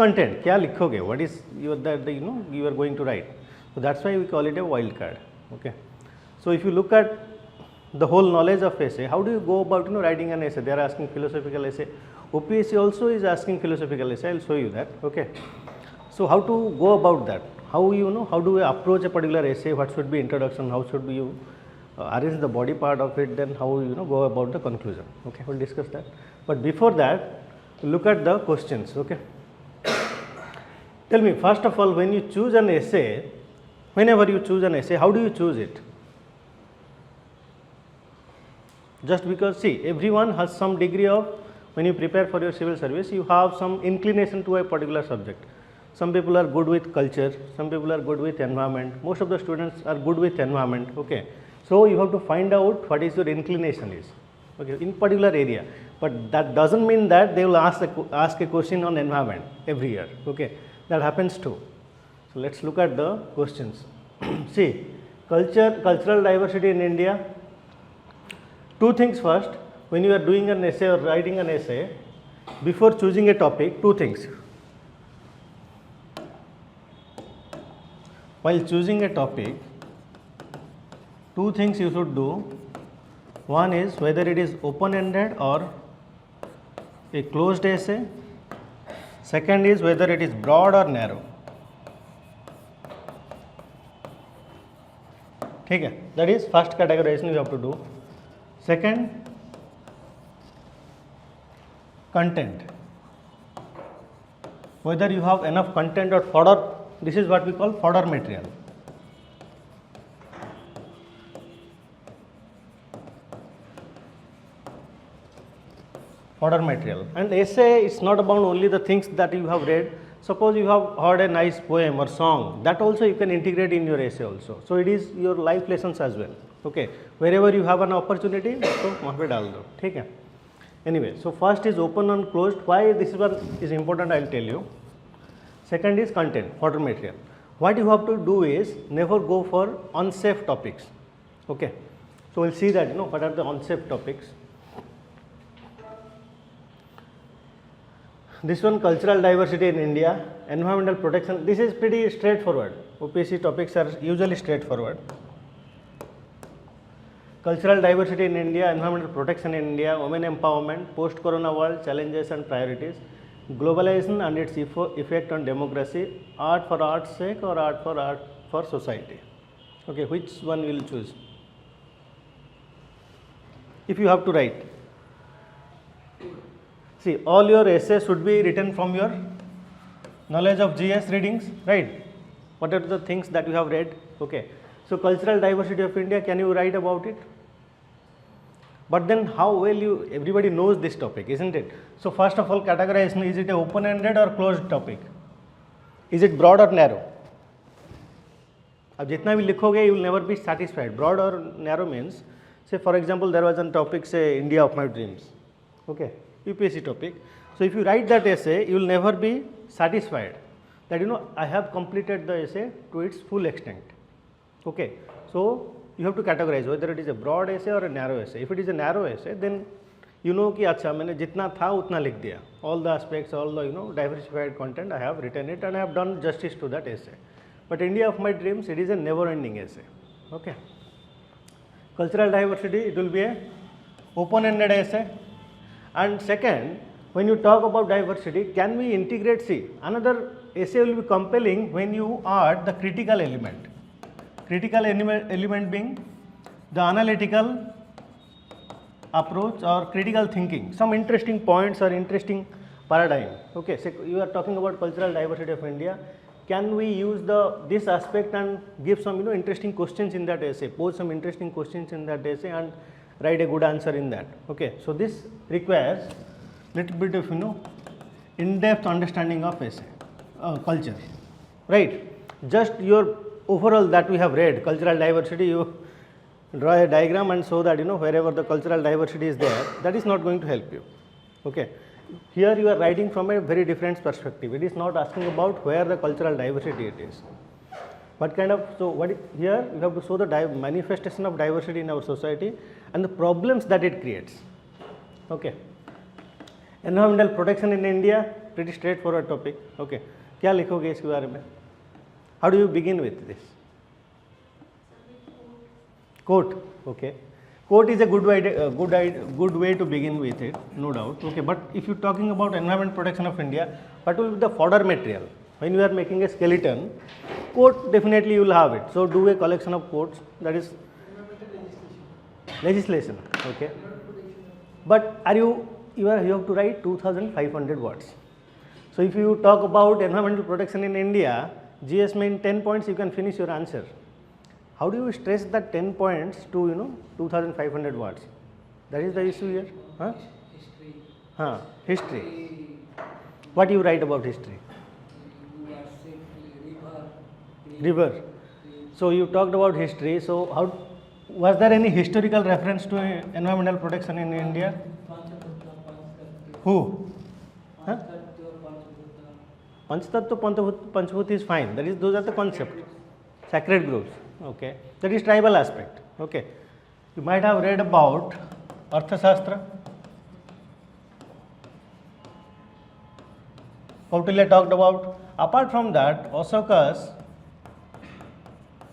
content, क्या लिखोगे, what is your that you know you are going to write. So that's why we call it a wild card. Okay. So if you look at the whole knowledge of essay, how do you go about writing an essay? They are asking philosophical essay. OPSC also is asking philosophical essay. I will show you that. Okay. So how to go about that? How how do we approach a particular essay? What should be introduction? How should you arrange the body part of it? Then how go about the conclusion? Okay, we'll discuss that. But before that, look at the questions. Okay. Tell me, first of all, when you choose an essay, whenever you choose an essay, how do you choose it? Just because, see, everyone has some degree of, when you prepare for your civil service, you have some inclination to a particular subject. Some people are good with culture, some people are good with environment, most of the students are good with environment. Okay. So you have to find out what is your inclination is, okay, in particular area. But that doesn't mean that they will ask a question on environment every year. Okay. That happens too. So let's look at the questions. See, cultural diversity in India. Two things first, when you are doing an essay or writing an essay, before choosing a topic, two things. While choosing a topic, two things you should do. One is whether it is open-ended or a closed essay. Second is whether it is broad or narrow. Okay, that is first categorization you have to do. Second, content. Whether you have enough content or fodder, this is what we call fodder material. Fodder material. And essay is not about only the things that you have read. Suppose you have heard a nice poem or song, that also you can integrate in your essay also. So it is your life lessons as well. Okay. Wherever you have an opportunity, so वहाँ पे डाल दो, ठीक है. Anyway, so first is open and closed. Why this one is important, I will tell you. Second is content, fodder material. What you have to do is never go for unsafe topics. Okay. So we'll see that what are the unsafe topics. This one, cultural diversity in India, environmental protection. This is pretty straightforward. OPSC topics are usually straightforward. Cultural diversity in India, environmental protection in India, women empowerment, post-corona world, challenges and priorities, globalization and its effect on democracy, art for art's sake or art for society. Okay, which one will choose? If you have to write. See, all your essays should be written from your knowledge of GS readings, right? What are the things that you have read? Okay. So, cultural diversity of India, can you write about it? But then how well everybody knows this topic, isn't it? So, first of all, categorization, is it an open-ended or closed topic? Is it broad or narrow? अब जितना भी लिखोगे, you will never be satisfied. Broad or narrow means, say for example, there was a topic, say India of my dreams. Okay. UPSC topic. So if you write that essay, you will never be satisfied that I have completed the essay to its full extent. Okay. So you have to categorize whether it is a broad essay or a narrow essay. If it is a narrow essay, then you know कि अच्छा मैंने जितना था उतना लिख दिया. All the aspects, all the diversified content, I have written it and I have done justice to that essay. But India of my dreams, it is a never-ending essay. Okay. Cultural diversity, it will be a open-ended essay. And second, when you talk about diversity, can we integrate, see, another essay will be compelling when you add the critical element. Critical element being the analytical approach or critical thinking, some interesting points or interesting paradigm. Okay, so you are talking about cultural diversity of India. Can we use this aspect and give some interesting questions in that essay, pose some interesting questions in that essay and write a good answer in that. Okay, so this requires little bit of in-depth understanding of essay, culture, right? Just your overall that we have read, cultural diversity, you draw a diagram and show that wherever the cultural diversity is there, that is not going to help you. Okay, here you are writing from a very different perspective. It is not asking about where the cultural diversity it is. What kind of, so what here you have to show the manifestation of diversity in our society and the problems that it creates. Okay. Environmental protection in India, pretty straightforward topic. Okay, क्या लिखोगे इसके बारे में? How do you begin with this? Quote. Okay, quote is a good way to begin with it, no doubt. Okay, but if you're talking about environment protection of India, what will be the fodder material? When you are making a skeleton, quote definitely you will have it. So do a collection of quotes, that is legislation. Okay, but you have to write 2,500 words. So if you talk about environmental protection in India, GS main 10 points, you can finish your answer. How do you stress that 10 points to 2,500 words? That is the issue here. Huh? History. History. What you write about history? River. So you talked about history. So how was there any historical reference to environmental protection in India? Who? Huh? Panchatattva, Panchabhuta is fine. That is, those are the concepts. Sacred groves. Okay. That is tribal aspect. Okay. You might have read about Arthashastra. Kautilya talked about. Apart from that, Ashoka's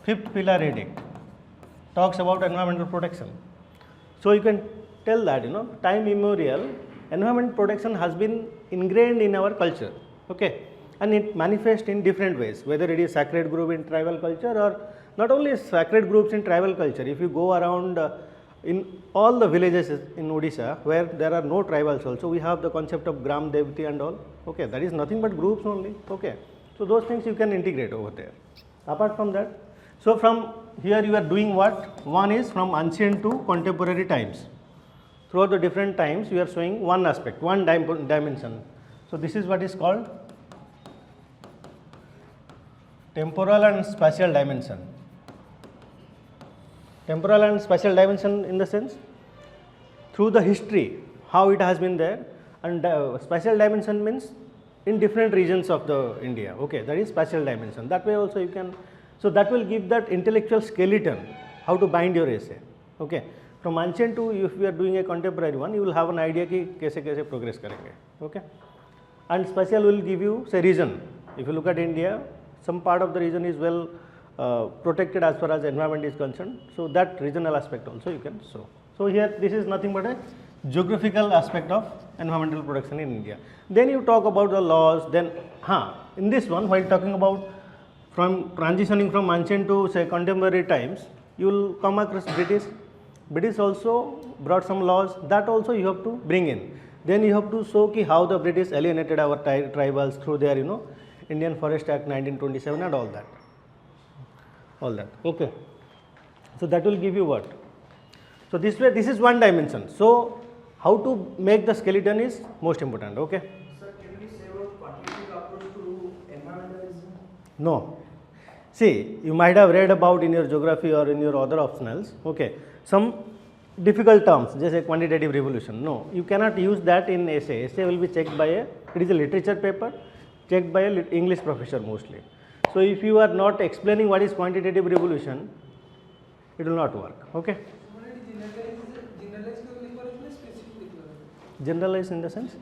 fifth pillar edict talks about environmental protection. So you can tell that time immemorial environment protection has been ingrained in our culture. Okay, and it manifests in different ways, whether it is sacred grove in tribal culture or not only sacred groves in tribal culture. If you go around in all the villages in Odisha where there are no tribals also, we have the concept of Gram Devati and all. Okay, that is nothing but groups only. Okay, so those things you can integrate over there. Apart from that, so from here you are doing what? One is from ancient to contemporary times. Throughout the different times you are showing one aspect, one dimension. So this is what is called temporal and spatial dimension. Temporal and spatial dimension in the sense through the history, how it has been there, and spatial dimension means in different regions of the India. Okay, that is spatial dimension. That way also you can, so that will give that intellectual skeleton how to bind your essay. Okay, from ancient to if we are doing a contemporary one, you will have an idea कि कैसे progress करेंगे. Okay, and spatial will give you say region. If you look at India, some part of the region is well protected as far as environment is concerned. So that regional aspect also you can show. So here this is nothing but a geographical aspect of environmental protection in India. Then you talk about the laws. Then in this one, while talking about from transitioning from ancient to say contemporary times, you will come across British. British also brought some laws that also you have to bring in. Then you have to show ki how the British alienated our tribals through their Indian Forest Act 1927 and all that. Okay. So that will give you what? So this way, this is one dimension. So how to make the skeleton is most important. Okay. Sir, can we say about quantitative approach to environmentalism? No. See, you might have read about in your geography or in your other optionals. Okay. Some difficult terms, just a quantitative revolution. No, you cannot use that in essay. Essay will be checked by it is a literature paper, checked by a English professor mostly. So if you are not explaining what is quantitative revolution, it will not work. Okay. Generalize in the sense?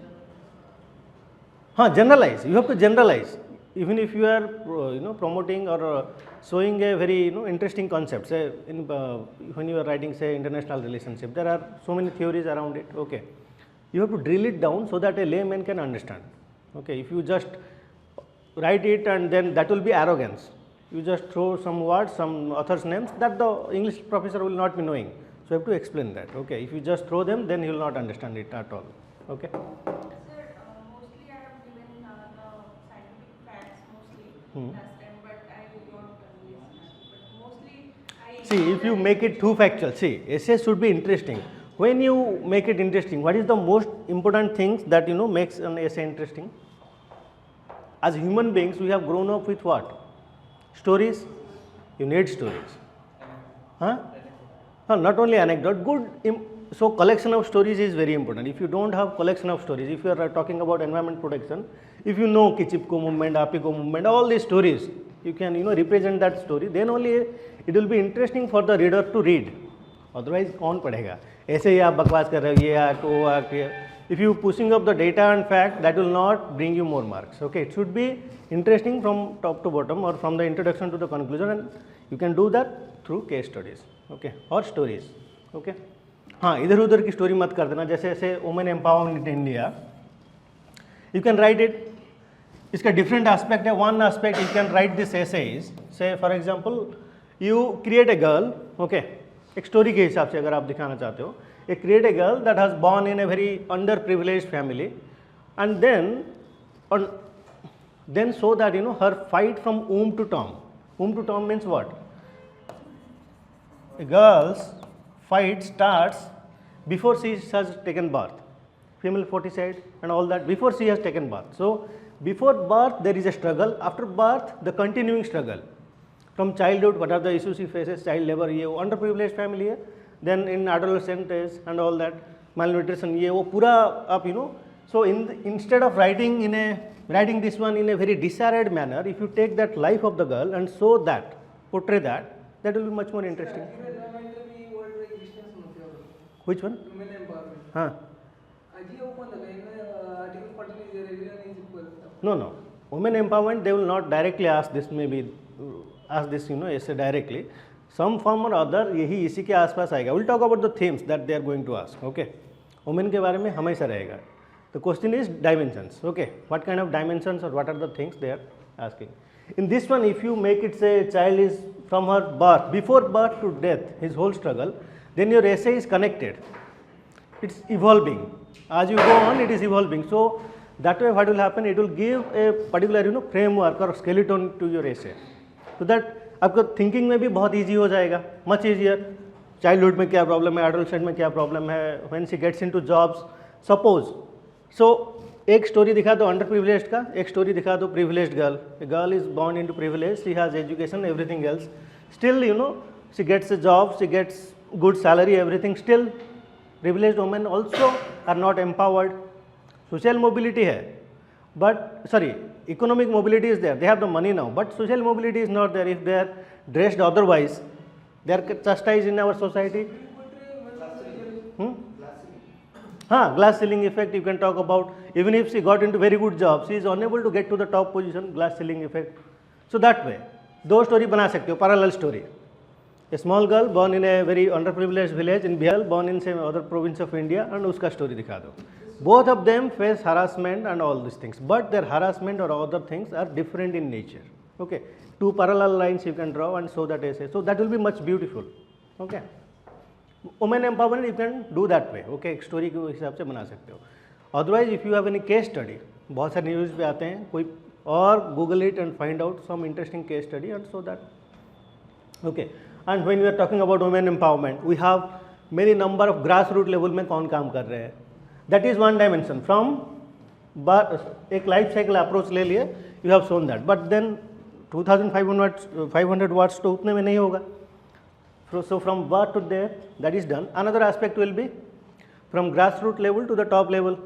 Generalize. You have to generalize. Even if you are promoting or showing a very interesting concept. Say when you are writing say international relationship, there are so many theories around it. Okay, you have to drill it down so that a layman can understand. Okay, if you just write it and then that will be arrogance. You just throw some words, some authors' names that the English professor will not be knowing. So you have to explain that. Okay, if you just throw them, then he will not understand it at all. Okay. Sir, mostly I have given the scientific facts mostly last time, but I will not listen. But mostly I See, if you make it too factual, see, essay should be interesting. When you make it interesting, what is the most important things that makes an essay interesting? As human beings, we have grown up with what? Stories. You need stories. Not only anecdote, good. So collection of stories is very important. If you don't have collection of stories, if you are talking about environment protection, if you know Kichipko movement, Apiko movement, all these stories, you can represent that story. Then only it will be interesting for the reader to read. Otherwise, कौन पढ़ेगा? ऐसे ही आप बकवास कर रहे हो, ये act, वो act, if you pushing up the data and fact, that will not bring you more marks. Okay, it should be interesting from top to bottom or from the introduction to the conclusion, and you can do that through case studies, okay, or stories. Okay, हाँ, इधर उधर की story मत कर देना, जैसे ऐसे women empowerment in India, you can write it, इसका डिफरेंट एस्पेक्ट है. One aspect you can write this essay, say for example you create a girl, okay, एक स्टोरी के हिसाब से अगर आप दिखाना चाहते हो, you create a girl that has born in a very underprivileged family, and then show that, you know, her fight from womb to tomb. Womb to tomb means what? A girl's fight starts before she has taken birth, female foeticide and all that, before she has taken birth. So before birth there is a struggle, after birth the continuing struggle. From childhood, what are the issues she faces, child labor, ये वो underprivileged family है, then in adolescent age and all that, malnutrition, ये वो पूरा आप, you know, so instead of writing this one in a very disarrayed manner, if you take that life of the girl and show that, portray that, that will be much more interesting. Which one? हाँ, no, women empowerment, they will not directly ask this, maybe ask this, you know, essay directly. Some form or other यही इसी के आसपास आएगा. We'll talk about the themes that they are going to ask. Okay, women के बारे में हमेशा रहेगा. The question is dimensions. Okay, what kind of dimensions or what are the things they are asking. In this one, if you make it say child is from her birth, before birth to death, his whole struggle, then your essay is connected. It's evolving. As you go on, it is evolving. So that way, what will happen? It will give a particular, you know, framework or skeleton to your essay, so that आपको thinking में भी बहुत easy हो जाएगा, much easier. Childhood में क्या problem है, adolescent में क्या प्रॉब्लम है, when she gets into jobs, suppose. So एक स्टोरी दिखा दो अंडर प्रिविलेज्ड का, एक स्टोरी दिखा दो privileged girl. A girl is born into privilege, she has education, everything else, still you know she gets a job, she gets good salary, everything. Still privileged women also are not empowered. Social mobility है, but sorry, economic mobility is there, they have the money now, but social mobility is not there. If they are dressed otherwise, they are chastised in our society. हाँ, glass ceiling effect you can talk about. Even if she got into very good job, she is unable to get to the top position, glass ceiling effect. So that way दो story बना सकते हो, parallel story. A small girl born in a very underprivileged village in Bihar, born in some other province of India, and उसका story दिखा दो. Both of them face harassment and all these things, but their harassment or other things are different in nature. Okay, two parallel lines you can draw and show that essay. So that will be much beautiful. Okay, women empowerment you can do that way. Okay, एक story के हिसाब से बना सकते हो. Otherwise, if you have any case study, बहुत सारे news पे आते हैं कोई, और Google it and find out some interesting case study and show that. Okay, and when we are talking about women empowerment, we have many number of grassroots level में कौन काम कर रहे हैं. That is one dimension. From एक life cycle approach ले लिए, you have shown that. But then 2500 watts तो उतने में नहीं होगा. So from birth to death, that is done. Another aspect will be from grassroots level to the top level.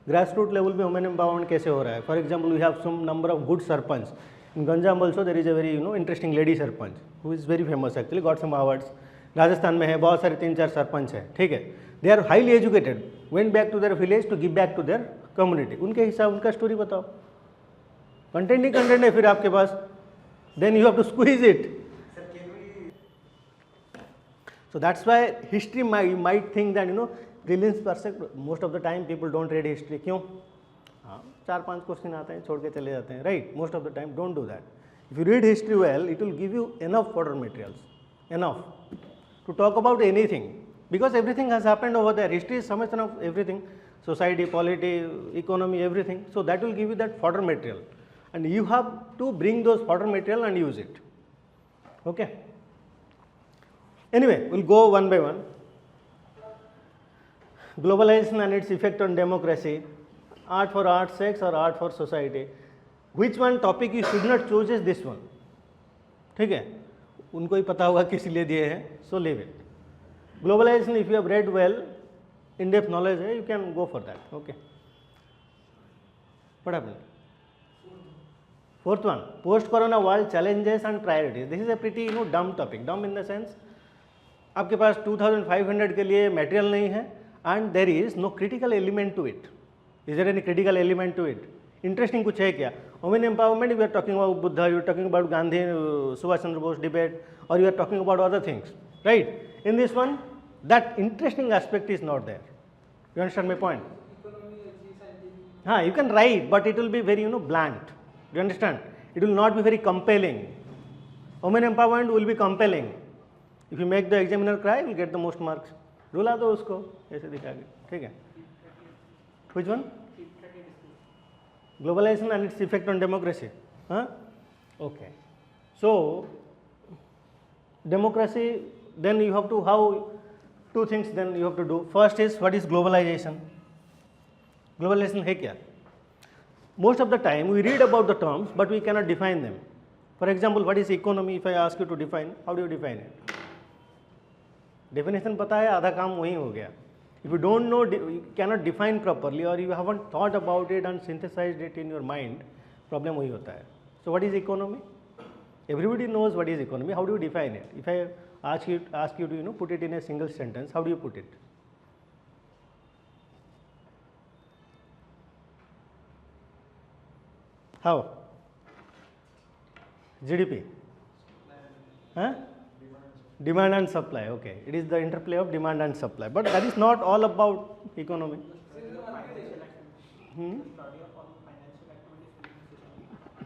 Grassroots level में women empowerment कैसे हो रहा है. For example, we have some number of good sarpanch. In Ganjam also there is a very, you know, interesting lady sarpanch who is very famous actually, got some awards. Rajasthan में है, बहुत सारे 3-4 सरपंच हैं, ठीक है. They are highly educated, went back to their village to give back to their community. उनके हिसाब उनका स्टोरी बताओ. कंटेंट ही कंटेंट है फिर आपके पास, then you have to squeeze it. So that's why history you might think that, you know, brilliance perspective, most of the time people don't read history. क्यों? हाँ, 4-5 question आते हैं, छोड़ के चले जाते हैं, right? Most of the time don't do that. If you read history well, it will give you enough fodder materials, enough to talk about anything, because everything has happened over there. History is summation of everything, society, polity, economy, everything. So that will give you that fodder material, and you have to bring those fodder material and use it. Okay. Anyway, we'll go one by one. Globalization and its effect on democracy, art for art's sake or art for society. Which one topic you should not choose is this one. ठीक है, उनको ही पता होगा किस लिए दिए हैं, so leave it. Globalization, if you have read well, in-depth knowledge है, you can go for that. Okay. What happened? Fourth one, post-corona world challenges and priorities. This is a pretty, dumb topic. Dumb in the sense, आपके पास 2500 के लिए material नहीं है, and there is no critical element to it. Is there any critical element to it? Interesting कुछ है क्या? Women empowerment, we are talking about Buddha, you are talking about Gandhi, Subhash Chandra Bose debate, or you are talking about other things, right? In this one, that interesting aspect is not there. You understand my point? You can write, but it will be very blunt. Do you understand? It will not be very compelling. Women empowerment will be compelling. If you make the examiner cry, you will get the most marks. रुला दो उसको ऐसे दिखा के, ठीक है? Which one? Globalization and its effect on democracy. Huh? Okay. So democracy, then you have to two things then you have to do. First is, what is globalization? Globalization है क्या? Most of the time we read about the terms, but we cannot define them. For example, what is economy? If I ask you to define, how do you define it? Definition पता है, आधा काम वहीं हो गया. If you don't know, you cannot define properly, or you haven't thought about it and synthesized it in your mind, problem वही होता है. So what is economy? Everybody knows what is economy. How do you define it? If I ask you to put it in a single sentence, how do you put it? How? GDP? Huh? Demand and supply, okay. It is the interplay of demand and supply. But that is not all about economy.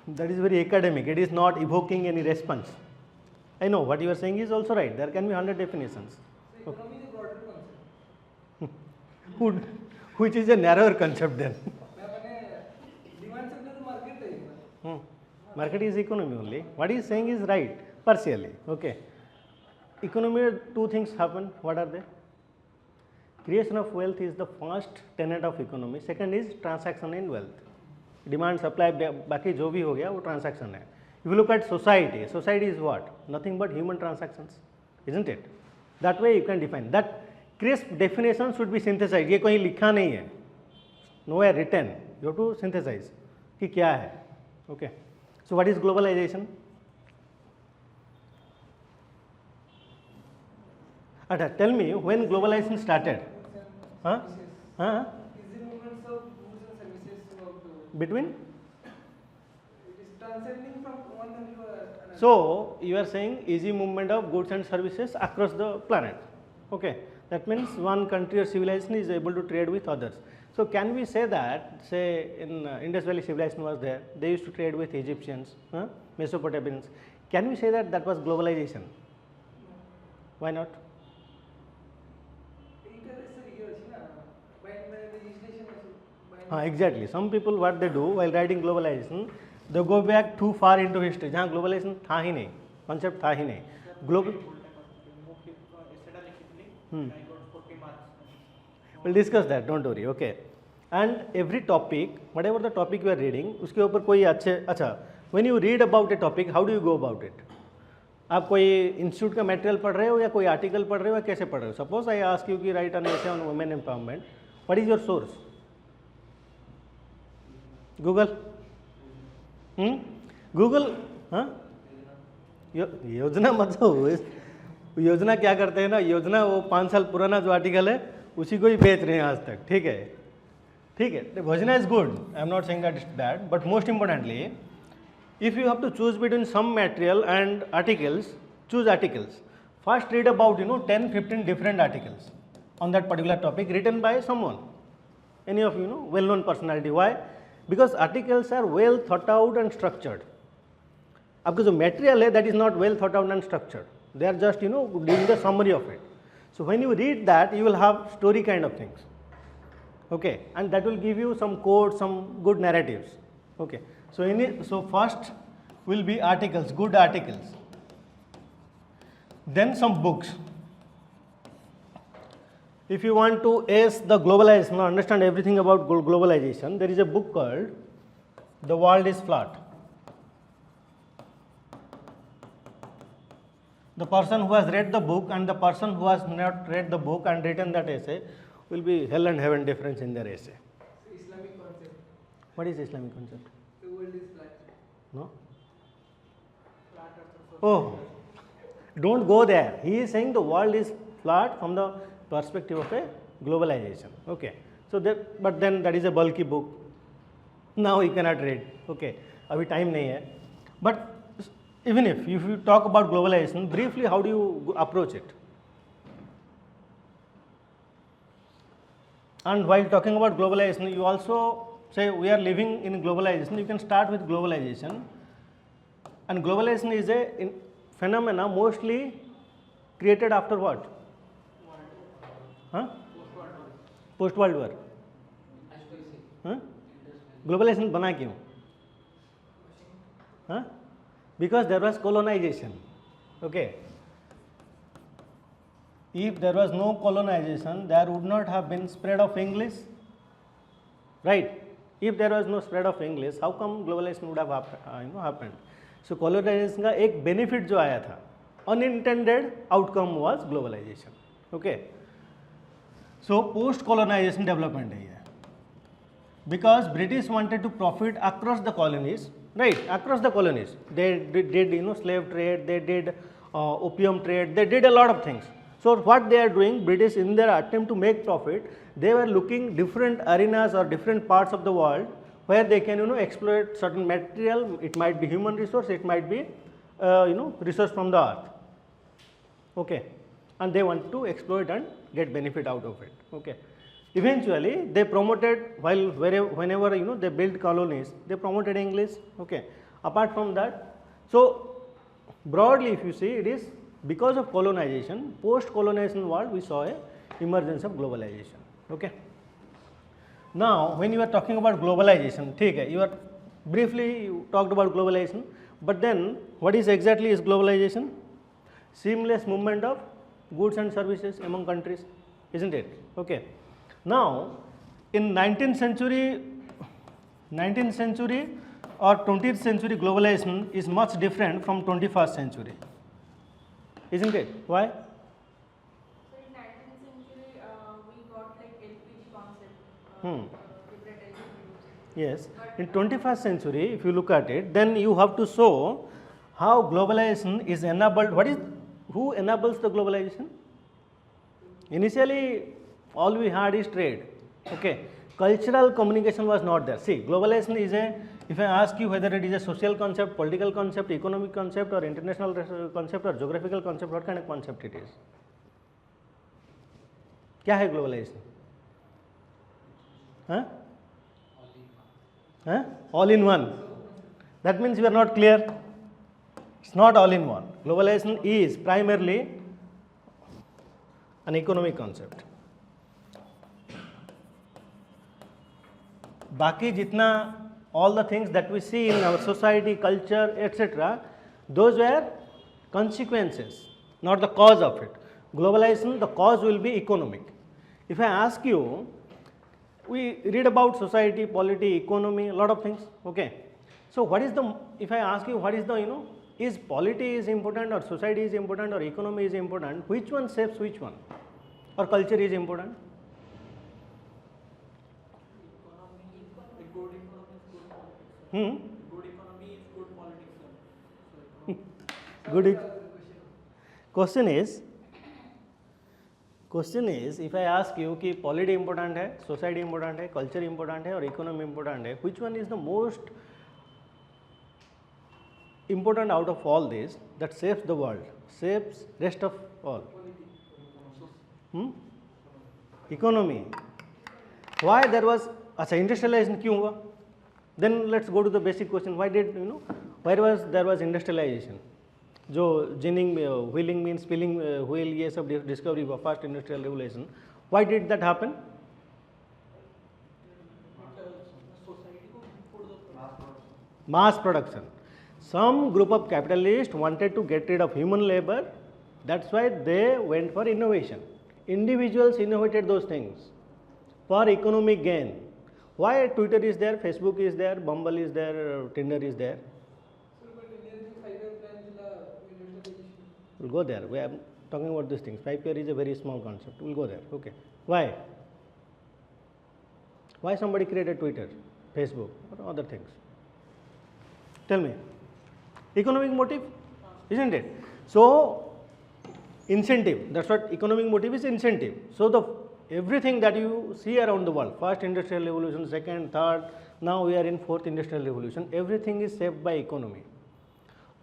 That is very academic. It is not evoking any response. I know what you are saying is also right. There can be 100 definitions. So economy is a broader concept. Which is a narrower concept then. Demand शब्द तो market है. Market is economy only. What he is saying is right, partially. Okay. Economy, two things happen. What are they? Creation of wealth is the first tenet of economy. Second is transaction in wealth. Demand, supply, बाकी जो भी हो गया वो transaction है. If you look at society, society is what? Nothing but human transactions, isn't it? That way you can define. That crisp definition should be synthesized. ये कहीं लिखा नहीं है. Nowhere written. You have to synthesize कि क्या है. Okay. So what is globalization? Tell me when globalization started. Huh? Huh? Easy movements of goods and services throughout the world. Between? It is transcending from one country to another. So you are saying easy movement of goods and services across the planet. Okay. That means one country or civilization is able to trade with others. So can we say that, say in Indus Valley civilization was there, they used to trade with Egyptians, Mesopotamians. Can we say that that was globalization? Why not? Exactly. Some people what they do while writing globalization, they go back too far into history. जहाँ globalization था ही नहीं, concept था ही नहीं. Global. We'll discuss that. Don't worry. Okay. And every topic, whatever the topic you are reading, उसके ऊपर कोई अच्छा. When you read about a topic, how do you go about it? आप कोई इंस्टीट्यूट का मटेरियल पढ़ रहे हो या कोई आर्टिकल पढ़ रहे हो या कैसे पढ़ रहे हो? सपोज आई आस्क यू कि right an essay on women empowerment, what is your source? Google. Google. हाँ, योजना मतलब योजना क्या करते हैं ना, योजना वो 5 साल पुराना जो आर्टिकल है उसी को ही बेच रहे हैं आज तक. ठीक है, ठीक है. योजना is good, I am not saying that it's bad, but most importantly if you have to choose between some material and articles, choose articles. First read about 10-15 different articles on that particular topic written by someone, any of well-known personality. Why? Because articles are well thought out and structured. आपका जो material है that is not well thought out and structured. They are just doing the summary of it. So when you read that, you will have story kind of things. Okay, and that will give you some quotes, some good narratives. Okay. So first will be articles, good articles. Then some books. If you want to ace the globalization, understand everything about globalization, there is a book called The World is Flat. The person who has read the book and the person who has not read the book and written that essay will be hell and heaven difference in their essay. So Islamic concept. What is Islamic concept? The world is flat. No? Flat earth. Oh, don't go there. He is saying the world is flat from the perspective of a globalization. Okay. So but then that is a bulky book. Now you cannot read. Okay. Abhi time nahi hai. But even if you talk about globalization, briefly, how do you approach it? And while talking about globalization, you also say we are living in globalization. You can start with globalization. And globalization is a phenomena mostly created after what? Huh? Post World War. Huh? Globalization bana kyun? Huh? Because there was colonization. Okay. If there was no colonization, there would not have been spread of English, right? If there was no spread of English, how come globalization would have happened? So colonization का एक benefit जो आया था, unintended outcome was globalization. Okay. So post colonization development है ये, because British wanted to profit across the colonies, right? Across the colonies, they did slave trade, they did opium trade, they did a lot of things. So what they are doing, British, in their attempt to make profit, they were looking different arenas or different parts of the world where they can exploit certain material. It might be human resource, it might be resource from the earth. Okay, and they want to exploit and get benefit out of it. Okay, eventually they promoted, whenever they built colonies, they promoted English. Okay, apart from that, so broadly if you see, it is because of colonization, post-colonization world, we saw a emergence of globalization. Okay. Now, when you are talking about globalization, okay, you talked about globalization, but then what is exactly is globalization? Seamless movement of goods and services among countries, isn't it? Okay. Now, in 19th century or 20th century, globalization is much different from 21st century. Isn't it? Why? So in 19th century, we got like LPG concept. Yes. In 21st century, if you look at it, then you have to show how globalization is enabled. Who enables the globalization? Initially, all we had is trade. Okay. Cultural communication was not there. See, globalization is if I ask you whether it is a social concept, political concept, economic concept, or international concept, or geographical concept, what kind of concept it is? क्या है globalization? Huh? Huh? All in one. That means you are not clear. It's not all in one. Globalization is primarily an economic concept. बाकी जितना all the things that we see in our society, culture, etc., those were consequences, not the cause of it. Globalization, the cause will be economic. If I ask you, we read about society, polity, economy, a lot of things. Okay. So what is the, if I ask you what is the, is polity is important, or society is important, or economy is important, which one shapes which one? Or culture is important? Good economy is good politics. Good. Question is, if I ask you कि polity important है, society important है, culture important है, और economy important है, which one is the most important out of all this that shapes the world, shapes rest of all? Economy. Why there was industrialization क्यों हुआ? Then let's go to the basic question. Why did where there was industrialization? जो ginning wheeling mean spilling wheel ये सब discovery हुआ, first industrial revolution. Why did that happen? Mass production. Some group of capitalists wanted to get rid of human labor. That's why they went for innovation. Individuals innovated those things for economic gain. Why Twitter is there, Facebook is there, Bumble is there, Tinder is there? We'll go there. We are talking about these things. 5 year is a very small concept. We'll go there. Okay. Why? Why somebody created Twitter, Facebook, or other things? Tell me. Economic motive, isn't it? So, incentive. That's what economic motive is, incentive. So, the everything that you see around the world, first industrial revolution, second, third, now we are in fourth industrial revolution, everything is shaped by economy.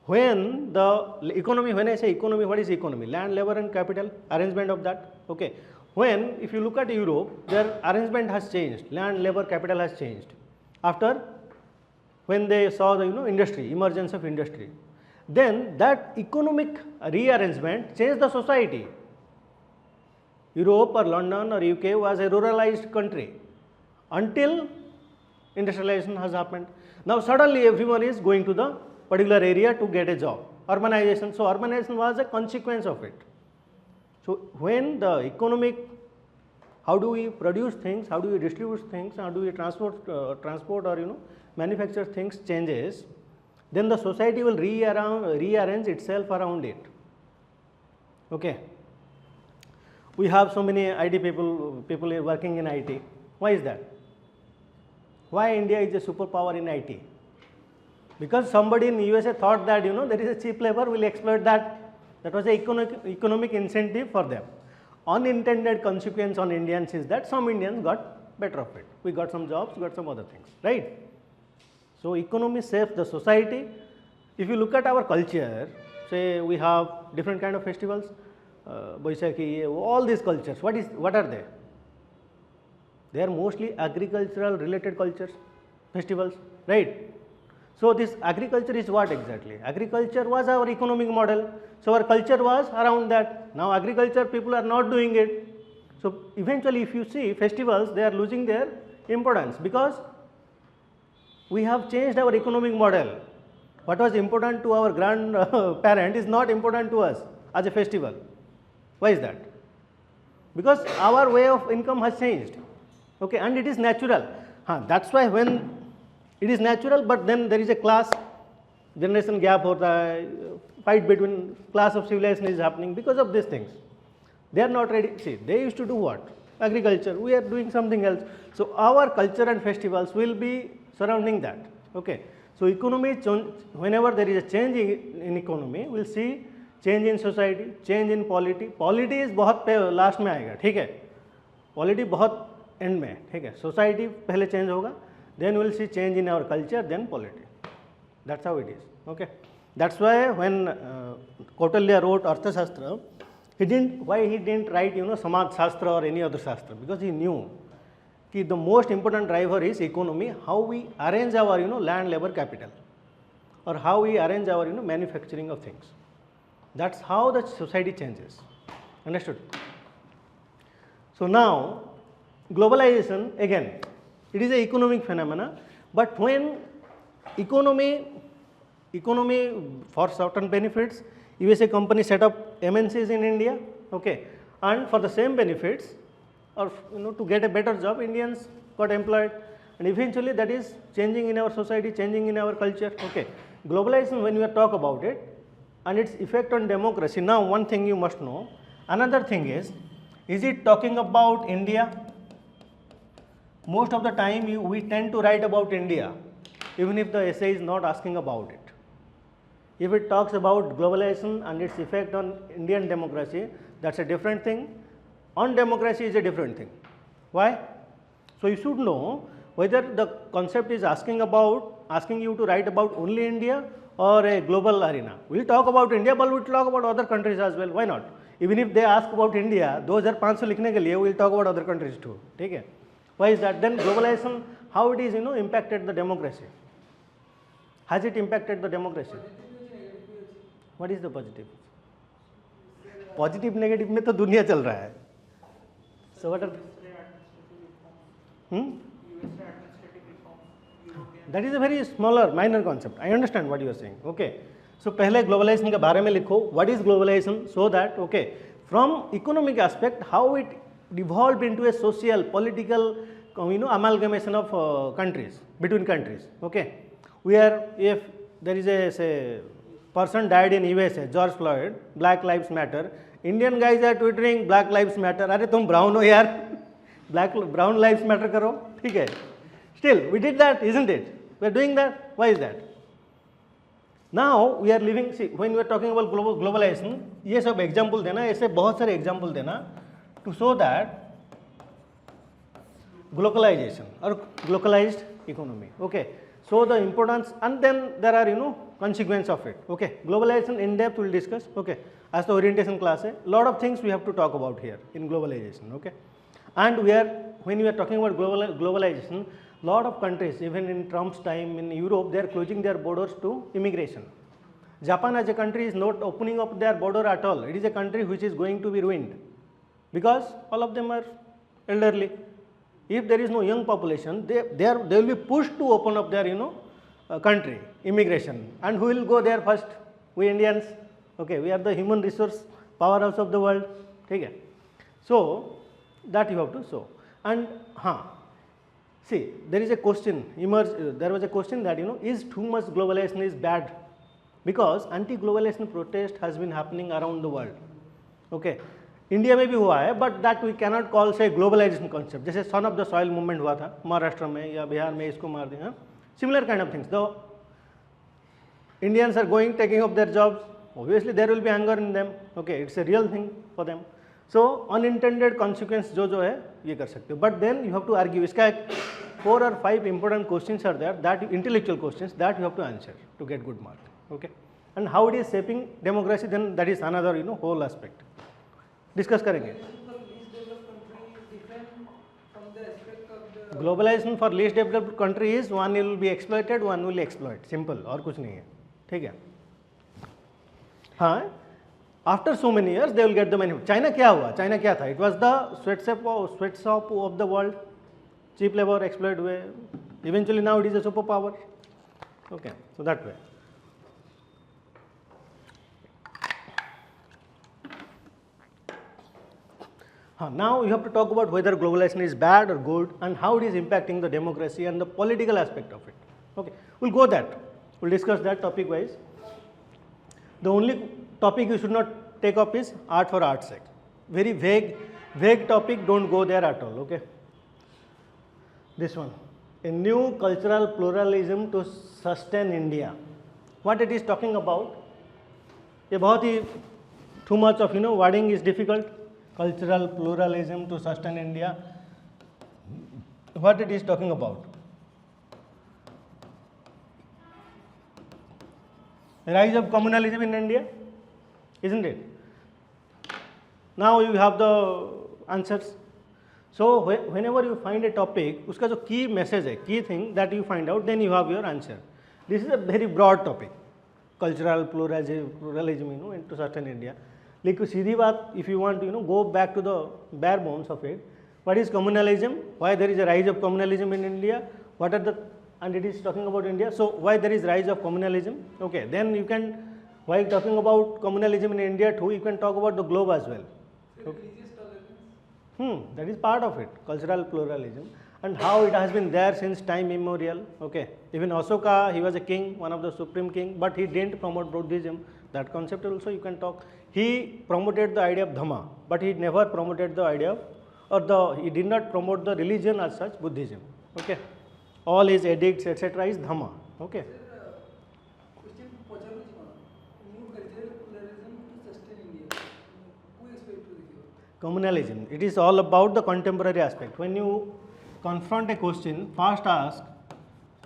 When the economy, when I say economy, what is economy? Land, labor and capital, arrangement of that. Okay. When, if you look at Europe, their arrangement has changed, land, labor, capital has changed. After, when they saw the industry, emergence of industry, then that economic rearrangement changed the society. Europe or London or UK was a ruralized country until industrialization has happened. Now suddenly everyone is going to the particular area to get a job. Urbanization, so urbanization was a consequence of it. So when the economic, how do we produce things, how do we distribute things, how do we transport or manufacture things changes, then the society will rearrange itself around it. Okay. We have so many IT people working in IT. Why is that? Why India is a superpower in IT? Because somebody in USA thought that there is a cheap labor, will exploit that. That was an economic incentive for them. Unintended consequence on Indians is that some Indians got better of it. We got some jobs, got some other things, right? So economy shapes the society. If you look at our culture, say we have different kind of festivals, Baisakhi, all these cultures, what are they? They are mostly agricultural related cultures, festivals, right? So this agriculture is what exactly? Agriculture was our economic model. So our culture was around that. Now agriculture people are not doing it. So eventually if you see festivals, they are losing their importance because we have changed our economic model. What was important to our grandparent is not important to us as a festival. Why is that? Because our way of income has changed. Okay, and it is natural. That's why when it is natural, but then there is a class generation gap hota hai, fight between class of civilization is happening because of these things. They are not ready. See, they used to do what? Agriculture. We are doing something else. So our culture and festivals will be surrounding that. Okay. So economy, whenever there is a change in economy, we'll see change in society, change in polity. Polity is बहुत last में आएगा, ठीक है? Polity बहुत end में, ठीक है? Society पहले change होगा, then we'll see change in our culture, then polity. That's how it is. Okay. That's why when Kautilya wrote Arthashastra, he didn't write Samaj Shastra or any other Shastra, because he knew that the most important driver is economy, how we arrange our land, labor, capital, or how we arrange our manufacturing of things. That's how the society changes. Understood? So now globalization, again, it is an economic phenomena, but when economy for certain benefits, USA company set up MNCs in India, okay, and for the same benefits or to get a better job, Indians got employed, and eventually that is changing in our society, changing in our culture. Okay, globalization, when we talk about it and its effect on democracy, now one thing you must know, another thing is it talking about India? Most of the time we tend to write about India, even if the essay is not asking about it. If it talks about globalization and its effect on Indian democracy, that's a different thing. On democracy is a different thing. Why? So you should know whether the concept is asking you to write about only India or a global arena. We'll talk about India, but we'll talk about other countries as well. Why not? Even if they ask about India, 2500 लिखने के लिए, we'll talk about other countries too. ठीक है? Why is that? Then globalization, how it is impacted the democracy? Has it impacted the democracy? What is the positive? Positive, negative में तो दुनिया चल रहा है. So what are? That is a very smaller, minor concept. I understand what you are saying. Okay. So पहले globalization के बारे में लिखो. What is globalization? So that okay, from economic aspect, how it devolved into a social, political, amalgamation of countries, between countries. Okay. Where if there is a say person died in USA, George Floyd, Black Lives Matter, Indian guys are twittering Black Lives Matter. अरे तुम brown हो यार, brown lives matter करो, ठीक है? Still, we did that, isn't it? We are doing that. Why is that? Now we are living. See, when we are talking about globalization, ये सब example देना, ऐसे बहुत सारे example देना, to show that globalization or globalized economy. Okay. So the importance, and then there are consequence of it. Okay. Globalization in depth we will discuss. Okay. As the orientation class, lot of things we have to talk about here in globalization. Okay. And when we are talking about globalization, lot of countries, even in Trump's time in Europe, they are closing their borders to immigration. Japan as a country is not opening up their border at all. It is a country which is going to be ruined because all of them are elderly. If there is no young population, they will be pushed to open up their country, immigration. And who will go there first? We Indians. Okay, we are the human resource powerhouse of the world. Okay. So that you have to show. And see, there is a question there was a question that is too much globalization is bad, because anti-globalization protest has been happening around the world. Okay. India में भी हुआ है, but that we cannot call say globalisation concept. जैसे son of the soil movement हुआ था महाराष्ट्र में या बिहार में, इसको मार दिया. Similar kind of things. दो Indians are going taking up their jobs, obviously there will be anger in them. Okay, it's a real thing for them. So unintended consequence जो है ये कर सकते हो. But then you have to argue. इसका 4 or 5 important questions are there, that intellectual questions that you have to answer to get good mark. Okay. And how it is shaping democracy, then that is another whole aspect discuss करेंगे. Globalization for least developed country is one will be exploited, one will exploit. Simple, और कुछ नहीं है. ठीक है. हाँ, after so many years they will get the benefit. China क्या हुआ? चाइना क्या था? It was the sweatshop of the world. Cheap labour exploit हुए. Eventually now it is a super power. Okay, so that way. Now you have to talk about whether globalization is bad or good and how it is impacting the democracy and the political aspect of it. Okay, we'll go that. We'll discuss that topic wise. The only topic you should not take up is art for art's sake. Very vague topic, don't go there at all. Okay. This one, a new cultural pluralism to sustain India. What it is talking about? ये बहुत ही too much of wording is difficult. Cultural pluralism to sustain India. What it is talking about? Rise of communalism in India, isn't it? Now you have the answers. So whenever you find a topic, उसका जो key message है, key thing that you find out, then you have your answer. This is a very broad topic. Cultural pluralism, to sustain India. लेकिन सीधी बात, if you want to go back to the bare bones of it, what is communalism, why there is a rise of communalism in India, what are the, and it is talking about India, so why there is rise of communalism. Okay, then you can, while talking about communalism in India too, you can talk about the globe as well. Okay. That is part of it, cultural pluralism, and how it has been there since time immemorial. Okay, even Ashoka, he was a king, one of the supreme king, but he didn't promote Buddhism. That concept also you can talk. He promoted the idea of Dhamma, but he never promoted the idea of, he did not promote the religion as such, Buddhism. Okay, all his edicts etc. is Dhamma. Okay. Communalism, it is all about the contemporary aspect. When you confront a question, first ask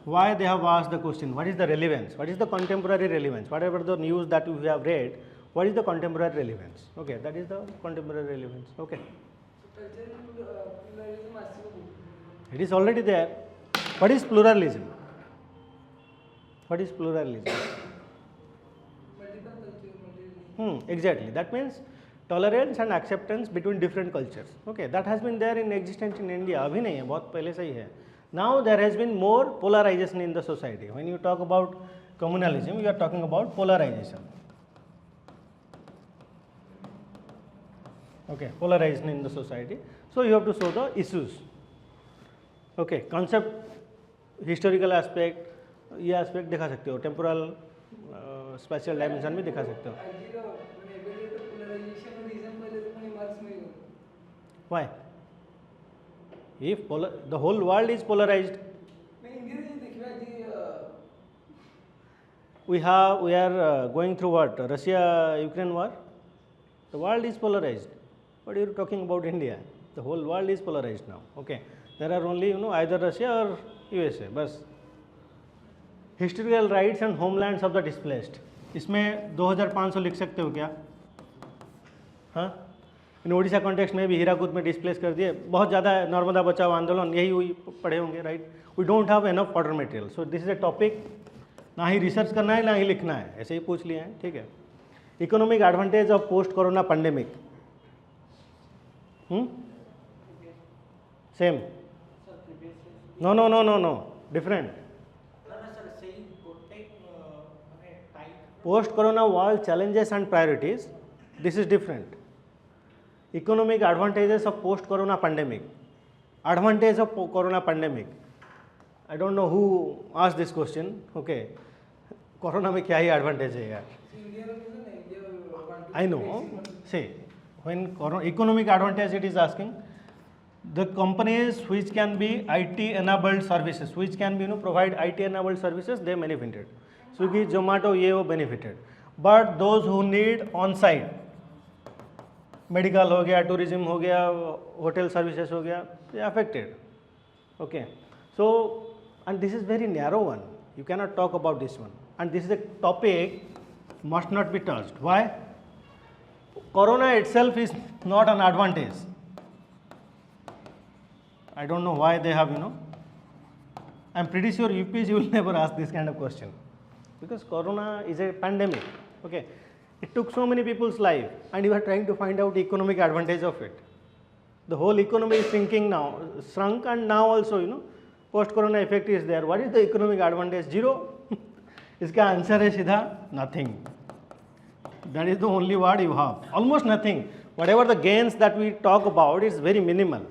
why they have asked the question, what is the relevance, what is the contemporary relevance, whatever the news that you have read, what is the contemporary relevance. Okay, that is the contemporary relevance. Okay, it is already there. What is pluralism? What is pluralism? Exactly, that means tolerance and acceptance between different cultures. Okay, that has been there in existence in India. अभी नहीं है, बहुत पहले से ही है. Now there has been more polarization in the society. When you talk about communalism, you are talking about polarization. Okay, polarization in the society. So you have to show the issues. Okay, concept, historical aspect, ये aspect दिखा सकते हो, temporal, spatial dimension भी दिखा सकते हो. Why? If the whole world is polarized, we are going through what? Russia-Ukraine war. The world is polarized. What are you talking about India? The whole world is polarized now. Okay. There are only either Russia और USA बस. Historical rights and homelands of the displaced, इसमें 2500 लिख सकते हो क्या? हाँ, इन Orissa context में भी हीराकुद में डिस्प्लेस कर दिए, बहुत ज़्यादा है, नर्मदा बचाओ आंदोलन यही हुई पढ़े होंगे, right? We don't have enough water material, so this is a topic, ना ही रिसर्च करना है ना ही लिखना है, ऐसे ही पूछ लिए हैं, ठीक है? Economic advantage of post corona pandemic, same? No no no no no, different. Post corona world challenges and priorities, this is different. Economic advantages of post corona pandemic, advantage of corona pandemic. I don't know who asked this question. Okay, corona में क्या ही advantage है यार? I know. See, when economic advantage it is asking, the companies which can be IT enabled services, which can be provide IT enabled services, they benefited. Swiggy, Zomato, ये वो benefited. But those who need on-site, medical हो गया, tourism हो गया, hotel services हो गया, they are affected. Okay. So, and this is very narrow one. You cannot talk about this one. And this is a topic must not be touched. Why? Corona itself is not an advantage. I don't know why they have, I'm pretty sure UPSC will never ask this kind of question. Because corona is a pandemic, okay? It took so many people's life and you are trying to find out economic advantage of it. The whole economy is shrinking now, shrunk, and now also, post-corona effect is there. What is the economic advantage? Zero. इसका answer है सीधा nothing. That is the only word you have. Almost nothing. Whatever the gains that we talk about is very minimal,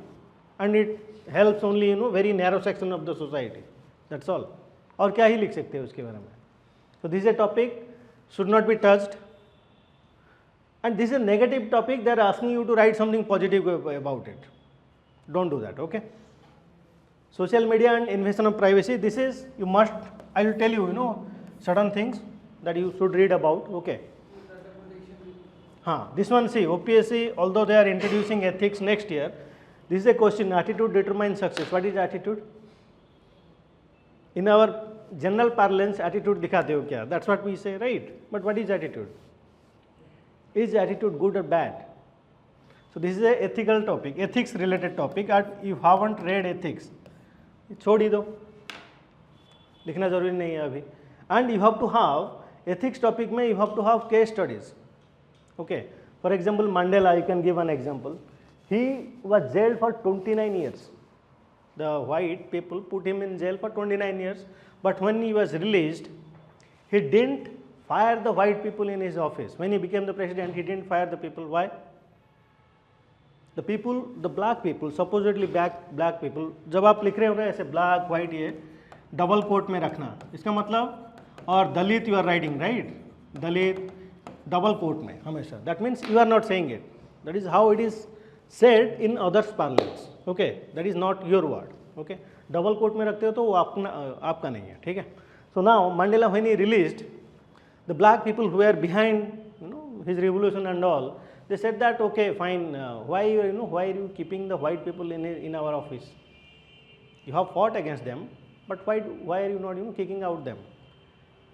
and it helps only very narrow section of the society. That's all. और क्या ही लिख सकते हैं उसके बारे में? So this is a topic should not be touched, and this is a negative topic. They are asking you to write something positive about it. Don't do that, okay? Social media and invasion of privacy. This is you must. I will tell you, certain things that you should read about. Okay. This one, see, OPSC, although they are introducing ethics next year, this is a question: attitude determines success. What is attitude? In our general parlance, attitude दिखाते हो क्या? That's what we say, right? But what is attitude? Is attitude good or bad? So this is a ethical topic, ethics related topic. And if you haven't read ethics, छोड़ ही दो, लिखना जरूरी नहीं है अभी. And you have to have ethics topic में you have to have case studies. Okay. For example, Mandela, you can give an example. He was jailed for 29 years. The white people put him in jail for 29 years. But when he was released, he didn't fire the white people in his office. When he became the president, he didn't fire the people. Why? The people, the black people, supposedly black people, जब आप लिख रहे हो ना ऐसे black, white ये double quote में रखना, इसका मतलब, और Dalit you are writing, right? Dalit double quote में हमेशा. That means you are not saying it. That is how it is said in others parlance. Okay, that is not your word. Okay, double quote में रखते हो तो वो आपका नहीं है, ठीक है? So now Mandela, when he released, the black people who were behind his revolution and all, they said that okay, fine, why are you keeping the white people in our office? You have fought against them, but why are you not kicking out them?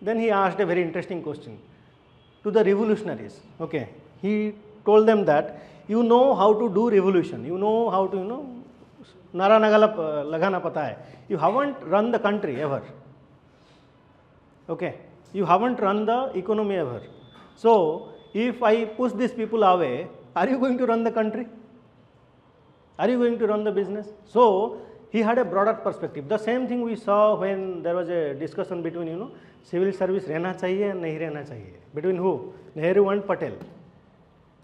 Then he asked a very interesting question to the revolutionaries. Okay, he told them that you know how to do revolution, you know how to नारा नगाला लगाना पता है. You haven't run the country ever. Okay, you haven't run the economy ever. So if I push these people away, are you going to run the country? Are you going to run the business? So he had a broader perspective. The same thing we saw when there was a discussion between civil service रहना चाहिए या नहीं रहना चाहिए. Between who? Nehru and Patel.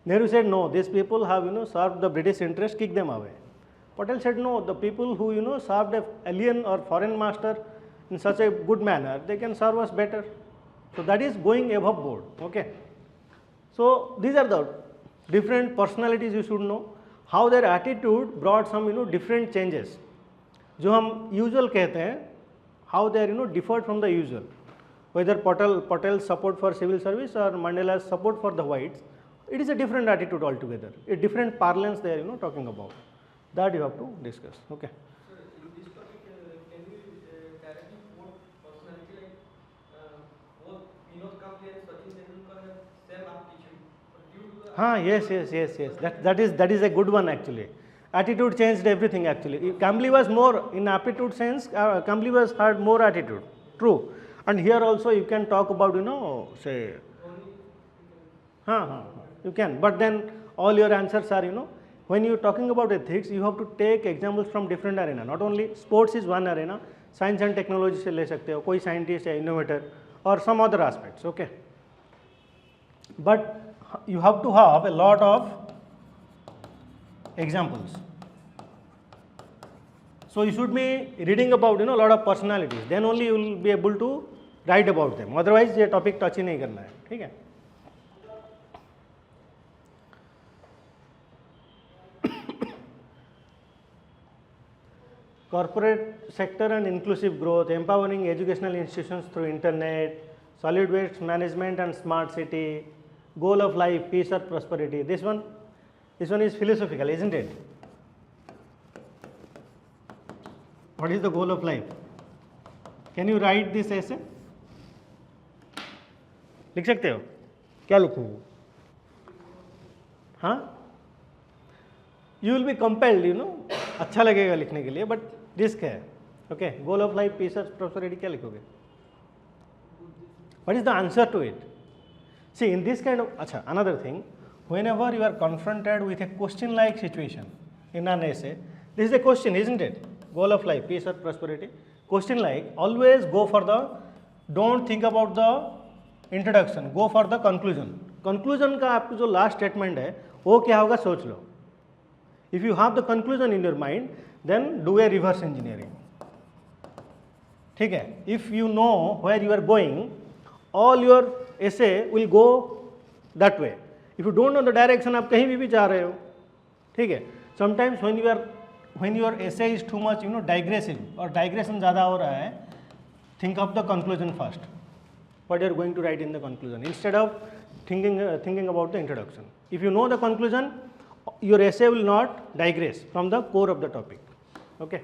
Nehru said no, these people have served the British interest, kick them away. Patel said no, the people who served an alien or foreign master in such a good manner, they can serve us better. So that is going above board. Okay. So these are the different personalities you should know, how their attitude brought some different changes. जो हम usual कहते हैं, how they are differed from the usual. Whether Patel's support for civil service or Mandela's support for the whites, it is a different attitude altogether. A different parlance they are talking about. That you have to discuss. Okay. Sachin Tendulkar have same aptitude, but due to the Yes. That is a good one actually. Attitude changed everything actually. Kambli was more in aptitude sense. Kambli was had more attitude. True. And here also you can talk about say. You can. But then all your answers are when you are talking about ethics, you have to take examples from different arena. Not only sports is one arena. Science and technology से ले सकते हो. कोई scientist या innovator or some other aspects. Okay. But you have to have a lot of examples. So you should be reading about a lot of personalities. Then only you will be able to write about them. Otherwise ये topic touch ही नहीं करना है. ठीक है. Corporate sector and inclusive growth, empowering educational institutions through internet, solid waste management and smart city, goal of life, peace or prosperity. This one is philosophical, isn't it? What is the goal of life? Can you write this essay? लिख सकते हो? क्या लिखोगे? हाँ? You will be compelled, अच्छा लगेगा लिखने के लिए, but रिस्क है. Okay, goal of life, peace or prosperity क्या लिखोगे? What is the answer to it? See, in this kind of, another thing, whenever you are confronted with a question-like situation in an essay, this is a question, isn't it? Goal of life, peace or prosperity. Question like, always go for don't think about the introduction, go for the conclusion. Conclusion का आपको जो last statement है, वो क्या होगा सोच लो. If you have the conclusion in your mind, then do a reverse engineering. ठीक है. If you know where you are going, all your essay will go that way. If you don't know the direction, आप कहीं भी जा रहे हो. ठीक है. Sometimes when your essay is too much digressive और digression ज़्यादा हो रहा है, think of the conclusion first. What you are going to write in the conclusion instead of thinking about the introduction. If you know the conclusion, your essay will not digress from the core of the topic. Okay.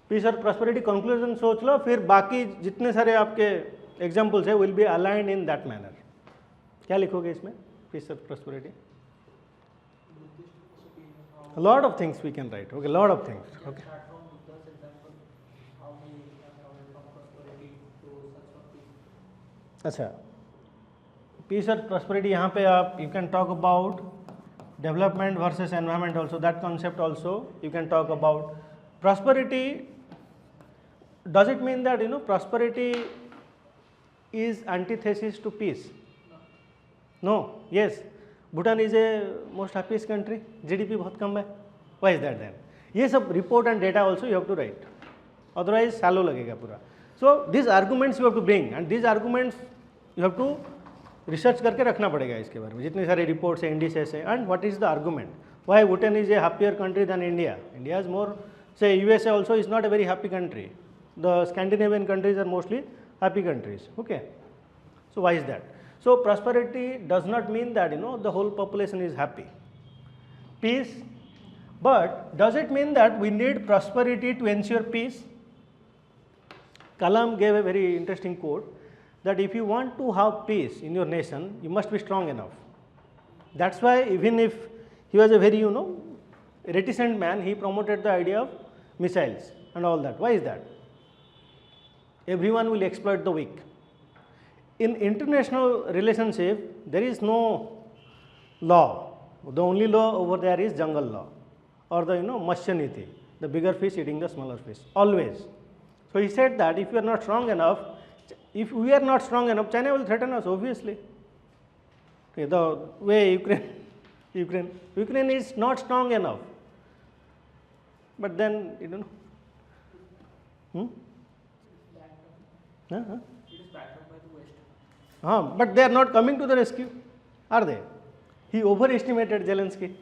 Peace or prosperity conclusion सोच लो, फिर बाकी जितने सारे आपके examples है will be aligned in that manner. क्या लिखोगे इसमें? Peace or prosperity? A lot of things we can write. Okay, lot of things. Okay. start from Buddha's example, how he ran away from prosperity to such a peace. अच्छा. Peace or prosperity यहाँ पे आप you can talk about development versus environment also. That concept also you can talk about. Prosperity, does it mean that prosperity is antithesis to peace? No. Yes. Bhutan is a most happiest country. GDP बहुत कम है. Why is that then? ये सब report and data also you have to write. Otherwise shallow लगेगा पूरा. So these arguments you have to bring and these arguments you have to research करके रखना पड़ेगा इसके बारे में. जितने सारे reports है, indices है, and what is the argument? Why Bhutan is a happier country than India? India is more, say USA also is not a very happy country. The Scandinavian countries are mostly happy countries. Okay. So why is that? So prosperity does not mean that the whole population is happy. Peace, but does it mean that we need prosperity to ensure peace? Kalam gave a very interesting quote that if you want to have peace in your nation, you must be strong enough. That's why even if he was a very reticent man, he promoted the idea of missiles and all that. Why is that? Everyone will exploit the weak. In international relationship, there is no law. The only law over there is jungle law or the Matsya Niti, the bigger fish eating the smaller fish, always. So he said that if we are not strong enough, China will threaten us, obviously. Okay, the way Ukraine is not strong enough. But then, It is backed up by the West. But they are not coming to the rescue, are they? He overestimated Zelensky.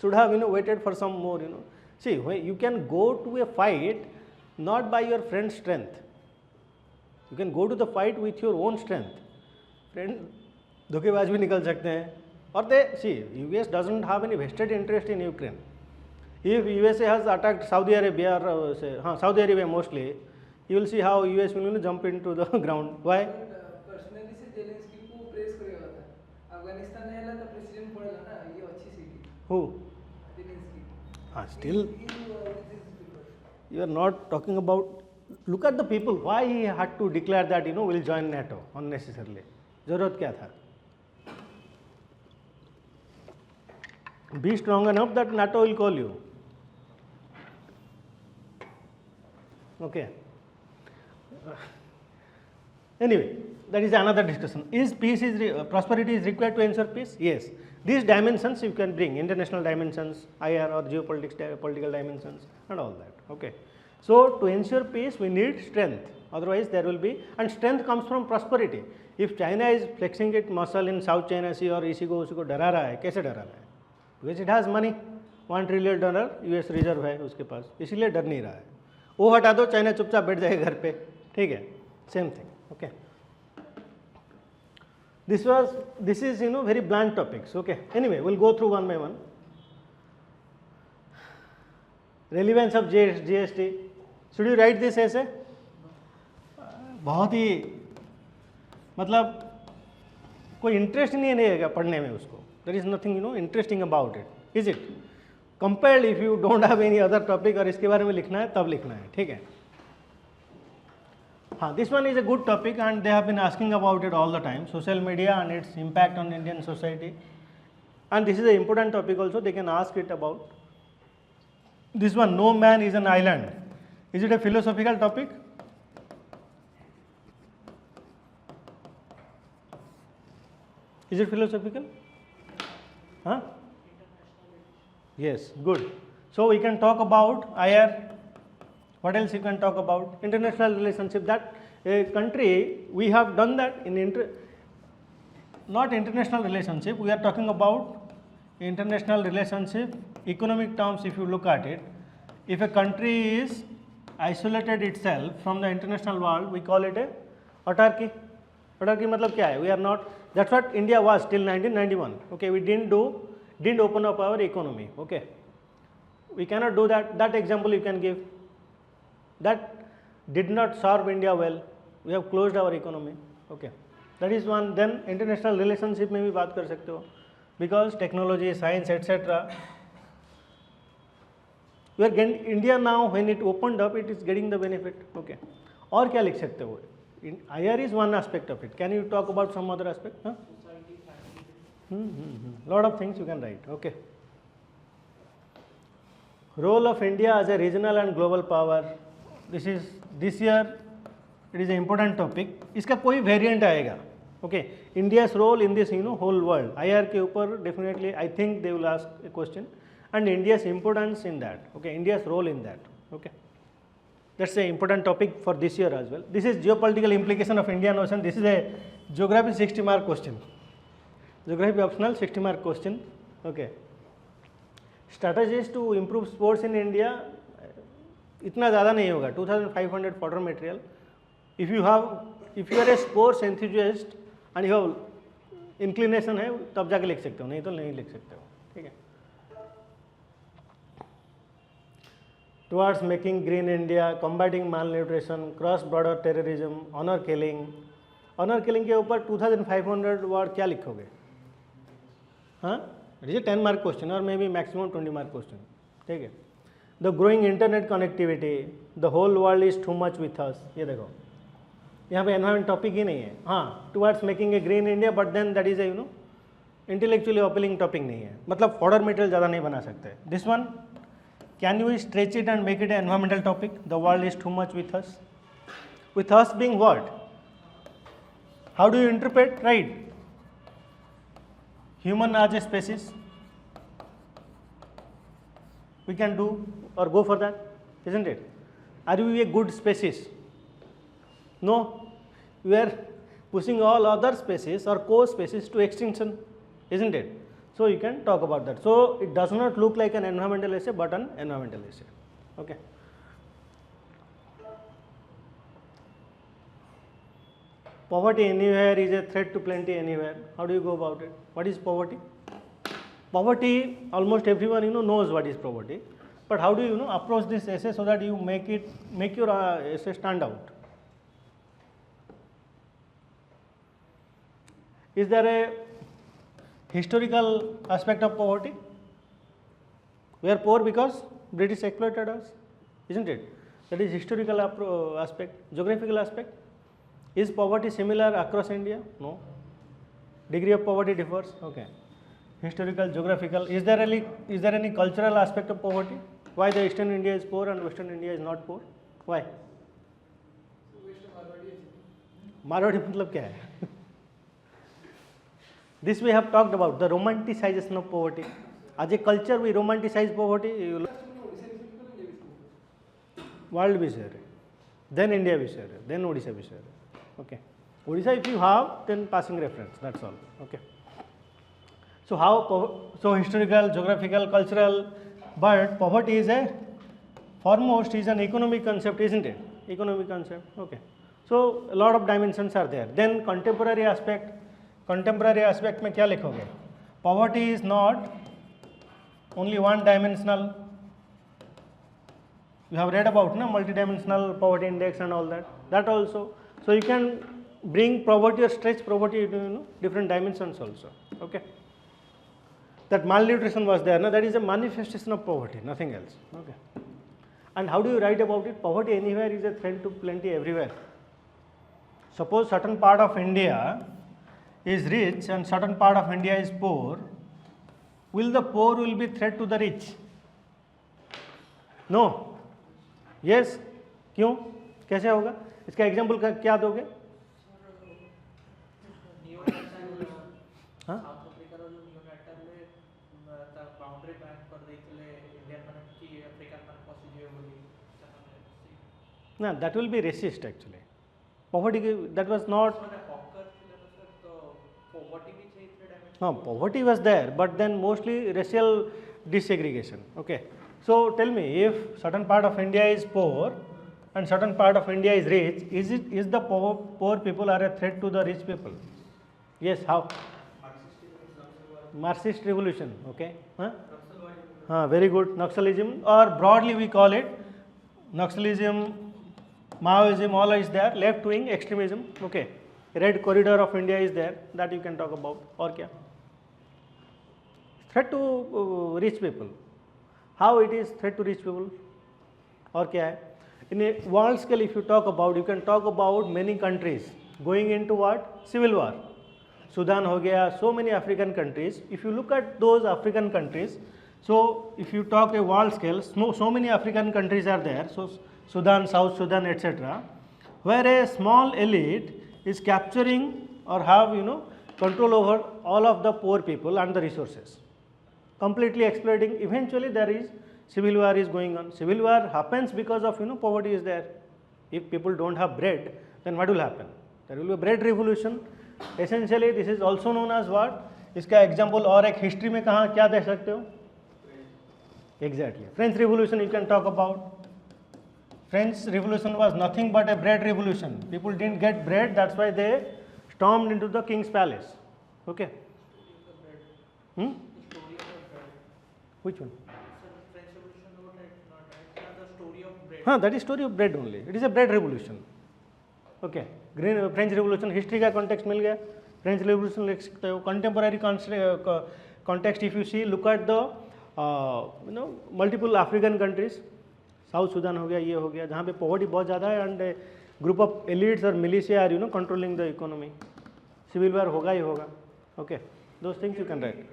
Should have waited for some more. See, you can go to a fight not by your friend's strength. You can go to the fight with your own strength. Friend, धोखेबाज भी निकल सकते हैं. Or US doesn't have any vested interest in Ukraine. If USA has attacked Saudi Arabia, or Saudi Arabia mostly, you will see how US will jump into the ground. Why? Afghanistan हेला तो president पड़ेला ना ये अच्छी seat Who? Zelensky. Still, you are not talking about. Look at the people. Why he had to declare that will join NATO unnecessarily? जरूरत क्या था? Be strong enough that NATO will call you. Okay. Anyway, that is another discussion. Is peace prosperity is required to ensure peace? Yes. These dimensions you can bring, international dimensions, IR or geopolitics, political dimensions, and all that. Okay. So to ensure peace, we need strength. Otherwise, there will be, and strength comes from prosperity. If China is flexing its muscle in South China Sea और इसी को उसी को डरा रहा है, कैसे डरा रहा है? Because it has money, $1 trillion US reserve है उसके पास, इसीलिए डर नहीं रहा है. वो हटा दो, चाइना चुपचाप बैठ जाएगा घर पे, ठीक है? Same thing. Okay. This is very blunt topics. Okay. Anyway, we'll go through one by one. Relevance of GST. Should you write this essay? बहुत ही मतलब कोई इंटरेस्ट नहीं रहेगा पढ़ने में उसको. There is nothing interesting about it. Is it? Compelled if you don't have any other topic और इसके बारे में लिखना है तब लिखना है, ठीक है? हाँ, this one is a good topic and they have been asking about it all the time. Social media and its impact on Indian society. And this is an important topic also. They can ask it about. This one, no man is an island. Is it a philosophical topic? Is it philosophical? Huh? Yes, good. So we can talk about IR. What else you can talk about? International relationship. That a country, we have done that in not international relationship. We are talking about international relationship, economic terms. If you look at it, if a country is isolated itself from the international world, we call it a autarky. Autarky मतलब क्या है? We are not. That's what India was till 1991. Okay, we didn't open up our economy. Okay, we cannot do that. That example you can give. That did not serve India well. We have closed our economy. Okay, that is one. Then international relationship में भी बात कर सकते हो, because technology, science, etc. We are getting India now. When it opened up, it is getting the benefit. Okay, और क्या लिख सकते हो? IR is one aspect of it. Can you talk about some other aspect? Huh? Lot of things you can write. Okay. Role of India as a regional and global power. This year it is an important topic. इसका कोई variant आएगा. Okay. India's role in this whole world. IR के ऊपर definitely I think they will ask a question, and India's importance in that. Okay. India's role in that. Okay. That's an important topic for this year as well. This is geopolitical implication of Indian Ocean. This is a geography 60 mark question. Geography optional 60 mark question. Okay. Strategies to improve sports in India. इतना ज़्यादा नहीं होगा. 2500 fodder material. If you are a sports enthusiast and you have inclination है तब जाके लिख सकते हो, नहीं तो नहीं लिख सकते हो. ठीक है. Towards making green India, combating malnutrition, cross-border terrorism, honor killing. Honor killing के ऊपर 2500 वर्ड क्या लिखोगे? हाँ, it is a 10 mark question or maybe maximum 20 mark question. ठीक है. The growing internet connectivity, the whole world is too much with us. ये देखो, यहाँ पे environment topic ही नहीं है. हाँ, towards making a green India, but then that is a intellectually appealing topic नहीं है. मतलब fodder material ज़्यादा नहीं बना सकते. This one. Can you stretch it and make it an environmental topic? The world is too much with us. With us being what? How do you interpret? Right. Human as a species. We can do or go for that, isn't it? Are we a good species? No. We are pushing all other species or co-species to extinction, isn't it? So you can talk about that. So it does not look like an environmental essay, but an environmental essay. Okay. Poverty anywhere is a threat to plenty anywhere. How do you go about it? What is poverty? Poverty, almost everyone knows what is poverty. But how do you approach this essay so that you make your essay stand out? Is there a Historical aspect of poverty. We are poor because British exploited us, isn't it? That is historical aspect. Geographical aspect. Is poverty similar across India? No. Degree of poverty differs. Okay. Historical, geographical. Is there any cultural aspect of poverty? Why the Eastern India is poor and Western India is not poor? Why? Marwadi मतलब क्या है? This we have talked about, the romanticization of poverty. As a culture we romanticize poverty. World विषय है, then India विषय है, then Odisha विषय है. Okay. Odisha if you have, then passing reference, that's all. Okay. So so historical, geographical, cultural, but poverty is foremost is an economic concept, isn't it? Economic concept. Okay. So a lot of dimensions are there. Then contemporary aspect में क्या लिखोगे? Poverty is not only one dimensional. You have read about multidimensional poverty index and all that. That also. So you can bring poverty or stretch poverty into different dimensions also. Okay. That malnutrition was there. That is a manifestation of poverty, nothing else. Okay. And how do you write about it? Poverty anywhere is a threat to plenty everywhere. Suppose certain part of India is rich and certain part of India is poor. Will the poor will be threat to the rich? No. Yes. क्यों? कैसे होगा? इसका example क्या दोगे? हाँ? No, that will be racist actually. Poverty, that was not. No, poverty was there, but then mostly racial desegregation. Okay. So tell me, if certain part of India is poor and certain part of India is rich, is the poor people are a threat to the rich people? Yes. How? Marxist revolution. Okay. Huh? Very good. Naxalism, or broadly we call it Naxalism, Maoism, all is there. Left wing extremism. Okay. Red corridor of India is there, that you can talk about. Or kya? Threat to rich people. How it is threat to rich people? Or kya hai? In a world scale, if you talk about, you can talk about many countries going into what? Civil war. Sudan ho gaya, so many African countries. If you look at those African countries, so if you talk a world scale, so many African countries are there. So Sudan, South Sudan, etc., where a small elite is capturing or have control over all of the poor people and the resources, completely exploiting. Eventually there is civil war is going on. Civil war happens because of poverty is there. If people don't have bread, then what will happen? There will be a bread revolution. Essentially this is also known as what? इसका example और एक history में कहाँ क्या दे सकते हो? Exactly. French Revolution you can talk about. French Revolution was nothing but a bread revolution. People didn't get bread, that's why they stormed into the king's palace. Okay. Which one? That is story of bread only. It is a bread revolution. Okay. French Revolution history का context मिल गया. French Revolution लिख सकते हो. Contemporary context if you see, look at the multiple African countries. South Sudan हो गया, ये हो गया, जहाँ पे पॉवर्टी बहुत ज़्यादा है एंड ग्रुप ऑफ एलिट्स और militia are controlling the economy. Civil war होगा ही होगा. Okay, those things you can write.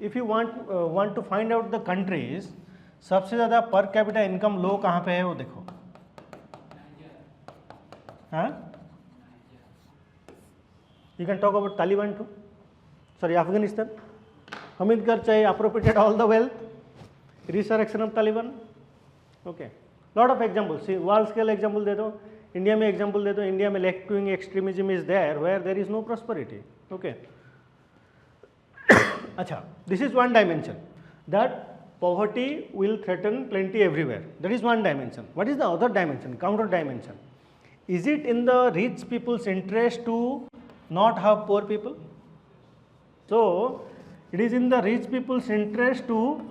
If you want to find out the countries, सबसे ज़्यादा पर कैपिटा इनकम लो कहाँ पे है वो देखो. हाँ, you can talk about Taliban too. Sorry, Afghanistan. Hamid Karzai appropriated all the wealth. Resurrection of Taliban. Okay. Lot of examples. See, world scale example दे दो. India में example दे दो. India में left wing extremism is there where there is no prosperity. Okay. अच्छा. This is one dimension. That poverty will threaten plenty everywhere. That is one dimension. What is the other dimension? Counter dimension. Is it in the rich people's interest to not have poor people? So, it is in the rich people's interest to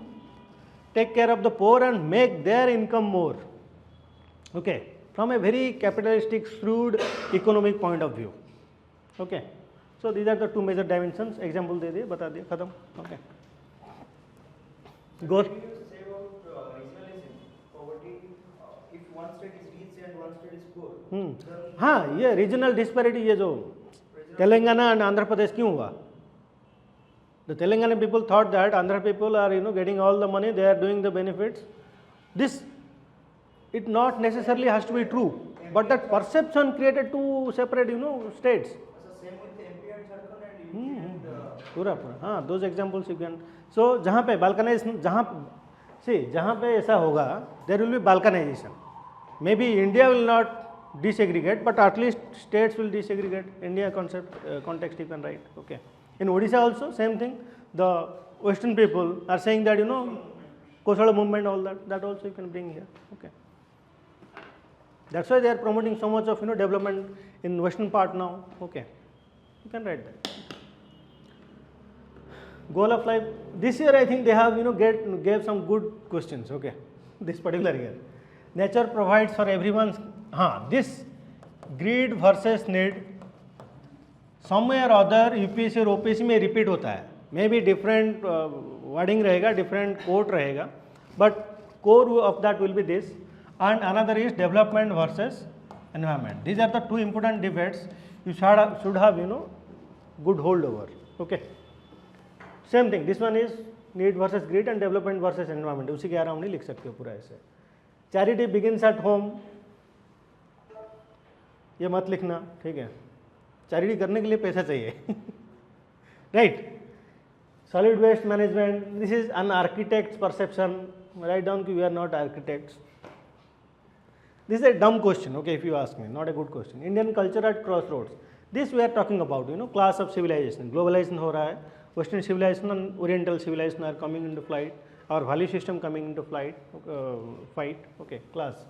take care of the poor and make their income more. Okay. from a very capitalistic, shrewd economic point of view. Okay. So these are the two major dimensions. Example दे दिए, बता दिए, खत्म. Okay. Go. Can you say about regionalism, poverty, if one state is rich and one state is poor? then हाँ, ये regional disparity ये जो Telangana and Andhra Pradesh क्यों हुआ? The Telangana people thought that Andhra people are getting all the money, they are doing the benefits. This, it not necessarily has to be true, but that perception created two separate states. So same with MP and Jharkhand and UP and पूरा पूरा हाँ, those examples you can. So जहाँ पे balkanization, जहाँ पे ऐसा होगा, there will be balkanization. Maybe India will not desegregate, but at least states will desegregate. India context you can write. Okay. In Odisha also same thing. The Western people are saying that Kosala movement, all that also you can bring here. Okay. That's why they are promoting so much of development in western part now. Okay. You can write that. Goal of life. This year I think they have gave some good questions. Okay. This particular year. Nature provides for everyone's. This greed versus need. Somewhere or other UPSC और OPSC में repeat होता है. May be different wording रहेगा, different quote रहेगा, but core of that will be this. And another is development versus environment. These are the two important debates you should have good hold over. Okay. Same thing this one is need versus greed and development versus environment. उसी के around ही लिख सकते हो पूरा ऐसे. Charity begins at home, ये मत लिखना, ठीक है. चैरिटी करने के लिए पैसा चाहिए. Right. Solid waste management, this is an architects perception. Write down कि we are not architects. This is a dumb question, okay, if you ask me, not a good question. Indian culture at crossroads. This we are talking about, class of civilization. Globalization हो रहा है. Western civilization and Oriental civilization are coming into flight. Our value system coming into fight. Okay, class.